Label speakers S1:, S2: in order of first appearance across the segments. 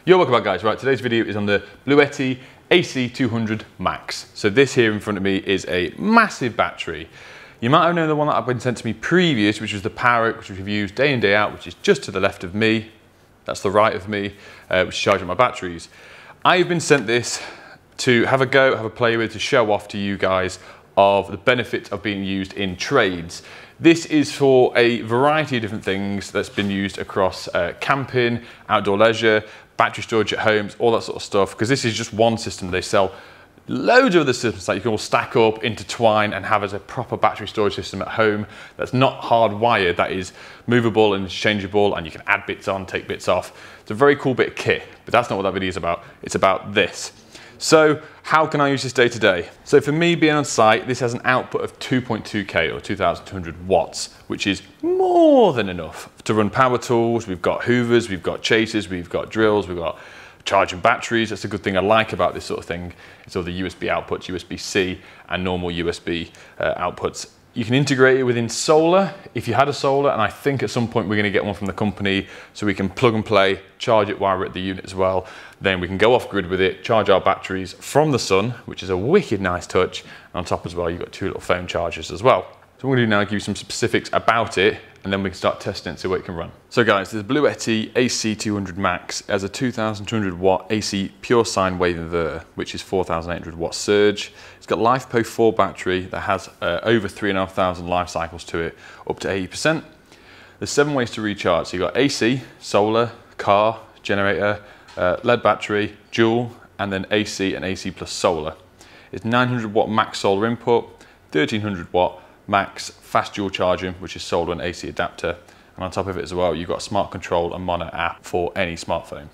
S1: Yo, welcome back guys. Right, today's video is on the Bluetti AC 200 Max. So this here in front of me is a massive battery. You might have known the one that I've been sent to me previous, which was the Power Oak, which we've used day in, day out, which is just to the left of me. That's the right of me, which is charging my batteries. I've been sent this to have a go, have a play with, to show off to you guys of the benefit of being used in trades. This is for a variety of different things that's been used across camping, outdoor leisure, battery storage at homes, all that sort of stuff, because this is just one system. They sell loads of other systems that you can all stack up, intertwine, and have as a proper battery storage system at home that's not hardwired, that is movable and interchangeable, and you can add bits on, take bits off. It's a very cool bit of kit, but that's not what that video is about. It's about this. So how can I use this day to day? So for me being on site, this has an output of 2.2K or 2,200 watts, which is more than enough to run power tools. We've got Hoovers, we've got chasers, we've got drills, we've got charging batteries. That's a good thing I like about this sort of thing. It's all the USB outputs, USB-C and normal USB outputs. You can integrate it within solar if you had a solar, and I think at some point we're going to get one from the company so we can plug and play, charge it while we're at the unit as well. Then we can go off grid with it, charge our batteries from the sun, which is a wicked nice touch. And on top as well, you've got two little phone chargers as well. So what I'm going to do now is give you some specifics about it, and then we can start testing it and see what it can run. So guys, the Bluetti AC 200 Max has a 2,200 watt AC pure sine wave inverter, which is 4,800 watt surge. It's got LiFePO 4 battery that has over 3,500 life cycles to it, up to 80%. There's 7 ways to recharge. So you've got AC, solar, car, generator, lead battery, dual, and then AC and AC plus solar. It's 900 watt max solar input, 1,300 watt max fast dual charging, which is solar and AC adapter. And on top of it as well, you've got a smart control and monitor app for any smartphone.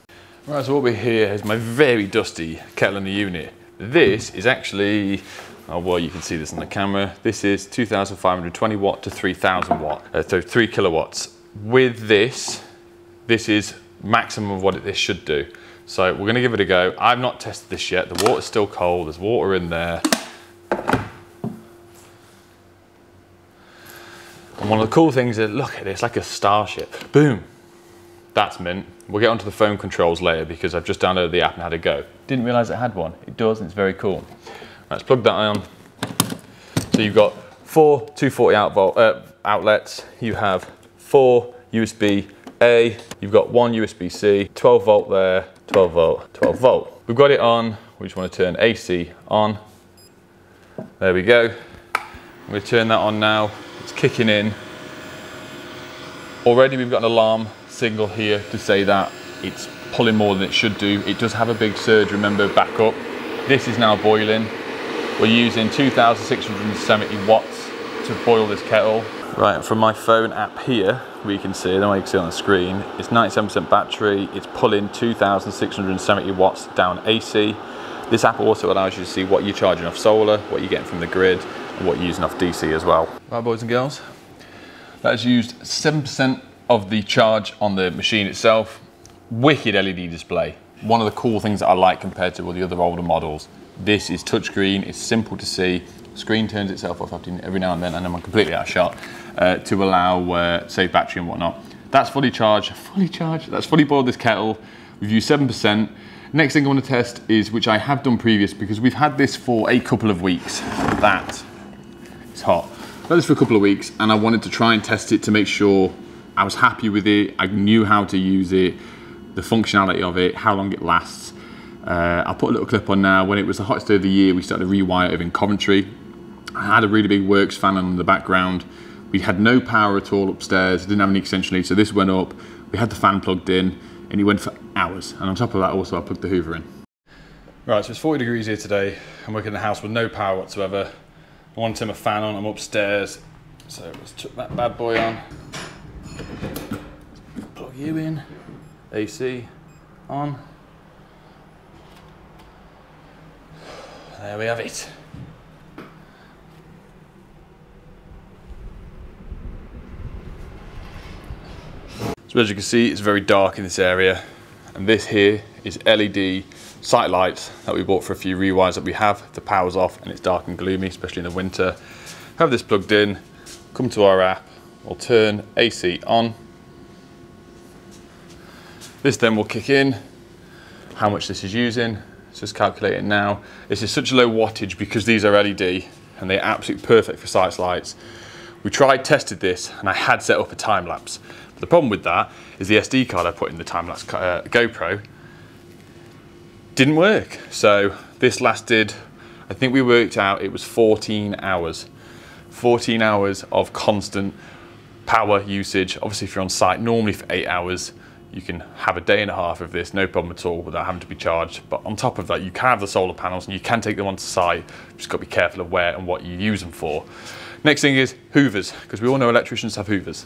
S1: Right, so what we here is my very dusty kettle in the unit. This is actually, oh well, you can see this on the camera. This is 2,520 watt to 3,000 watt, so 3 kilowatts. With this is maximum of what this should do. So we're gonna give it a go. I've not tested this yet. The water's still cold, there's water in there. And one of the cool things is, look at this, like a starship. Boom, that's mint. We'll get onto the phone controls later because I've just downloaded the app and had a go. Didn't realize it had one. It does, and it's very cool. Let's plug that on. So you've got 4 240 outlets. You have 4 USB-A. You've got 1 USB-C, 12 volt there, 12 volt, 12 volt. We've got it on. We just want to turn AC on. There we go. I'm going to turn that on now. It's kicking in. Already we've got an alarm signal here to say that it's pulling more than it should do. It does have a big surge, remember, back up. This is now boiling. We're using 2,670 watts to boil this kettle. Right, from my phone app here, we can see, I don't know if you can see on the screen, it's 97% battery. It's pulling 2,670 watts down AC. This app also allows you to see what you're charging off solar, what you're getting from the grid, and what you're using off DC as well. Right, boys and girls, that has used 7% of the charge on the machine itself. Wicked LED display. One of the cool things that I like compared to all the other older models. This is touchscreen, it's simple to see. Screen turns itself off every now and then, and I'm completely out of shot, to allow save battery and whatnot. That's fully charged, that's fully boiled this kettle. We've used 7%. Next thing I want to test is, which I have done previous because we've had this for a couple of weeks. That is hot. I've had this for a couple of weeks and I wanted to try and test it to make sure I was happy with it. I knew how to use it, the functionality of it, how long it lasts. I'll put a little clip on now. When it was the hottest day of the year, we started to rewire it in Coventry. I had a really big works fan on in the background. We had no power at all upstairs, didn't have any extension lead, so this went up. We had the fan plugged in, and it went for hours. And on top of that, also I plugged the Hoover in. Right, so it's 40 degrees here today. I'm working in the house with no power whatsoever. I want to turn my fan on, I'm upstairs. So let's chuck that bad boy on. Plug you in, AC on. There we have it. So as you can see, it's very dark in this area. And this here is LED site lights that we bought for a few rewires that we have. The power's off and it's dark and gloomy, especially in the winter. Have this plugged in, come to our app, we'll turn AC on. This then will kick in. how much this is using. Let's just calculate it now. This is such a low wattage because these are LED and they're absolutely perfect for site lights. We tested this, and I had set up a time lapse. But the problem with that is the SD card I put in the time lapse GoPro didn't work. So this lasted, I think we worked out it was 14 hours. 14 hours of constant power usage. Obviously if you're on site normally for 8 hours, you can have a day and a half of this, no problem at all, without having to be charged. But on top of that, you can have the solar panels and you can take them onto site. You've just got to be careful of where and what you use them for. Next thing is Hoovers, because we all know electricians have Hoovers.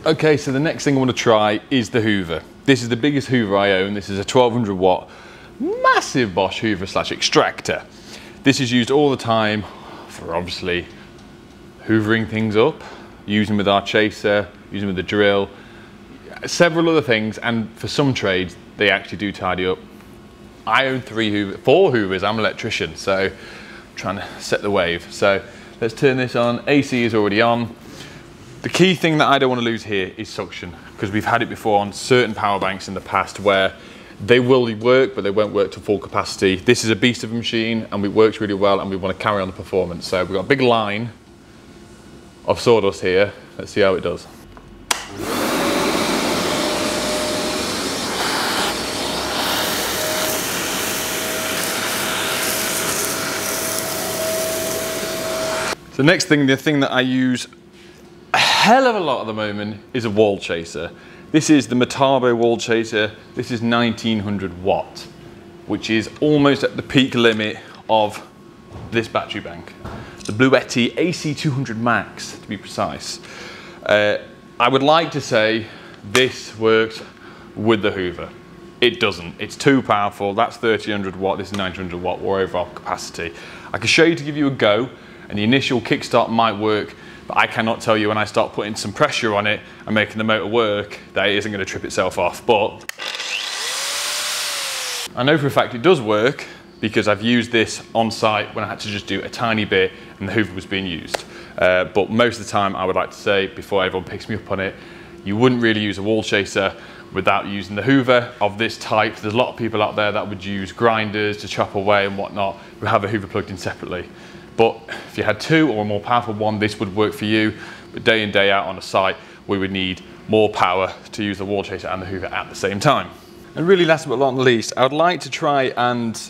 S1: Okay, so the next thing I want to try is the Hoover. This is the biggest Hoover I own. This is a 1200 watt, massive Bosch Hoover / extractor. This is used all the time for obviously hoovering things up, using with our chaser, using with the drill, several other things, and for some trades they actually do tidy up. I own 4 Hoovers. I'm an electrician, so I'm trying to set the wave. So let's turn this on. AC is already on. The key thing that I don't want to lose here is suction, because we've had it before on certain power banks in the past where they will work, but they won't work to full capacity. This is a beast of a machine and it works really well, and we want to carry on the performance. So we've got a big line of sawdust here. Let's see how it does. So next thing, the thing that I use a hell of a lot at the moment is a wall chaser. This is the Metabo wall chaser. This is 1900 watt, which is almost at the peak limit of this battery bank. The Bluetti AC 200 Max, to be precise. I would like to say this works with the Hoover. It doesn't. It's too powerful. That's 1300 watt. This is 900 watt. We're over our capacity. I can show you to give you a go, and the initial kickstart might work, but I cannot tell you when I start putting some pressure on it and making the motor work that it isn't going to trip itself off. But I know for a fact it does work because I've used this on site when I had to just do a tiny bit and the Hoover was being used. But most of the time, I would like to say, before everyone picks me up on it, you wouldn't really use a wall chaser without using the Hoover of this type. There's a lot of people out there that would use grinders to chop away and whatnot who have a Hoover plugged in separately. But if you had 2 or a more powerful one, this would work for you. But day in, day out on a site, we would need more power to use the wall chaser and the Hoover at the same time. And really, last but not least, I would like to try and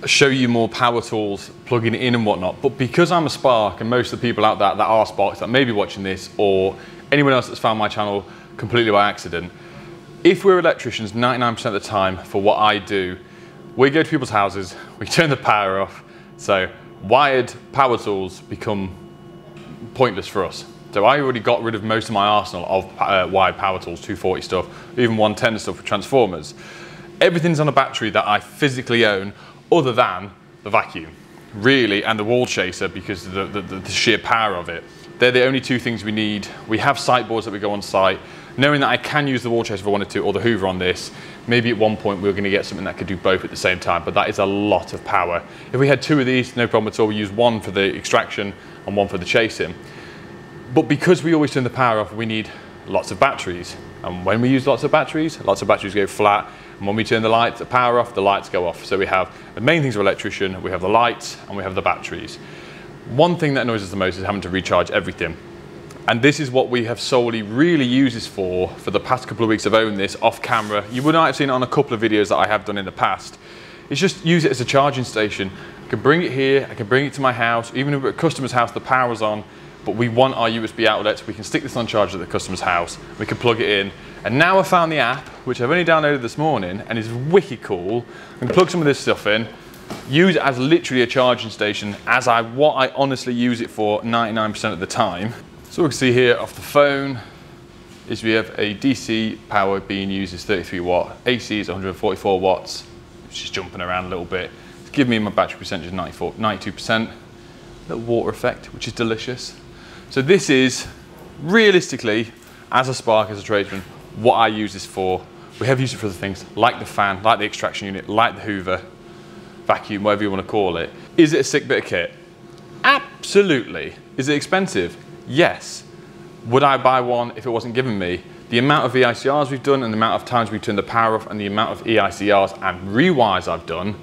S1: show you more power tools, plugging it in and whatnot. But because I'm a Spark, and most of the people out there that are Sparks that may be watching this, or anyone else that's found my channel completely by accident, if we're electricians 99% of the time for what I do, we go to people's houses, we turn the power off. So wired power tools become pointless for us. So I already got rid of most of my arsenal of wired power tools, 240 stuff, even 110 stuff for transformers. Everything's on a battery that I physically own, other than the vacuum, really, and the wall chaser, because of the sheer power of it. They're the only 2 things we need. We have site boards that we go on site. Knowing that I can use the wall chaser if I wanted to, or the Hoover on this, maybe at one point we were going to get something that could do both at the same time, but that is a lot of power. If we had 2 of these, no problem at all. We use one for the extraction and one for the chasing. But because we always turn the power off, we need lots of batteries. And when we use lots of batteries go flat. And when we turn the power off, the lights go off. So we have the main things of electrician, we have the lights, and we have the batteries. One thing that annoys us the most is having to recharge everything. And this is what we have solely really used this for the past couple of weeks. I've owned this off camera. You would not have seen it on a couple of videos that I have done in the past. It's just use it as a charging station. I can bring it here, I can bring it to my house. Even if we're at a customer's house, the power's on, but we want our USB outlets. We can stick this on charge at the customer's house. We can plug it in. And now I found the app, which I've only downloaded this morning, and is wicked cool. I can plug some of this stuff in, use it as literally a charging station, what I honestly use it for 99% of the time. So we can see here off the phone is we have a DC power being used is 33 watt, AC is 144 watts, which is jumping around a little bit. It's giving me my battery percentage 92%, little water effect, which is delicious. So this is realistically, as a Spark, as a tradesman, what I use this for. We have used it for other things like the fan, like the extraction unit, like the Hoover, vacuum, whatever you want to call it. Is it a sick bit of kit? Absolutely. Is it expensive? Yes. Would I buy one if it wasn't given me? The amount of EICRs we've done and the amount of times we turn the power off and the amount of EICRs and rewires I've done,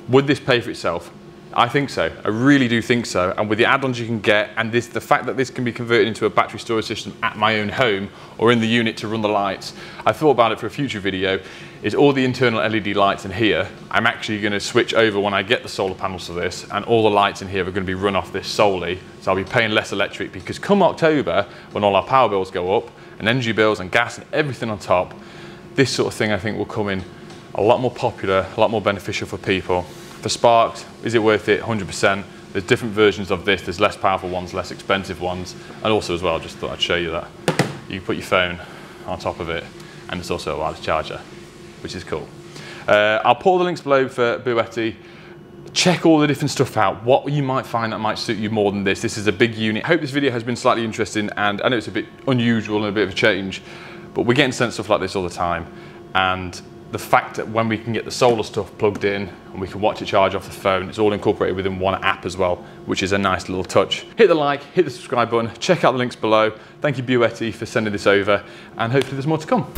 S1: would this pay for itself? I think so. I really do think so. And with the add-ons you can get, and the fact that this can be converted into a battery storage system at my own home or in the unit to run the lights, I thought about it for a future video, is all the internal LED lights in here, I'm actually going to switch over when I get the solar panels for this, and all the lights in here are going to be run off this solely. So I'll be paying less electric, because come October, when all our power bills go up, and energy bills and gas and everything on top, this sort of thing I think will come in a lot more popular, a lot more beneficial for people. For sparks, is it worth it? 100%. There's different versions of this. There's less powerful ones, less expensive ones. And also as well, just thought I'd show you that. You can put your phone on top of it, and it's also a wireless charger, which is cool. I'll put all the links below for Bluetti. Check all the different stuff out. What you might find that might suit you more than this. This is a big unit. I hope this video has been slightly interesting, and I know it's a bit unusual and a bit of a change, but we're getting sent stuff like this all the time. And the fact that when we can get the solar stuff plugged in and we can watch it charge off the phone, it's all incorporated within one app as well, which is a nice little touch. Hit the like, hit the subscribe button, check out the links below. Thank you Bluetti for sending this over, and hopefully there's more to come.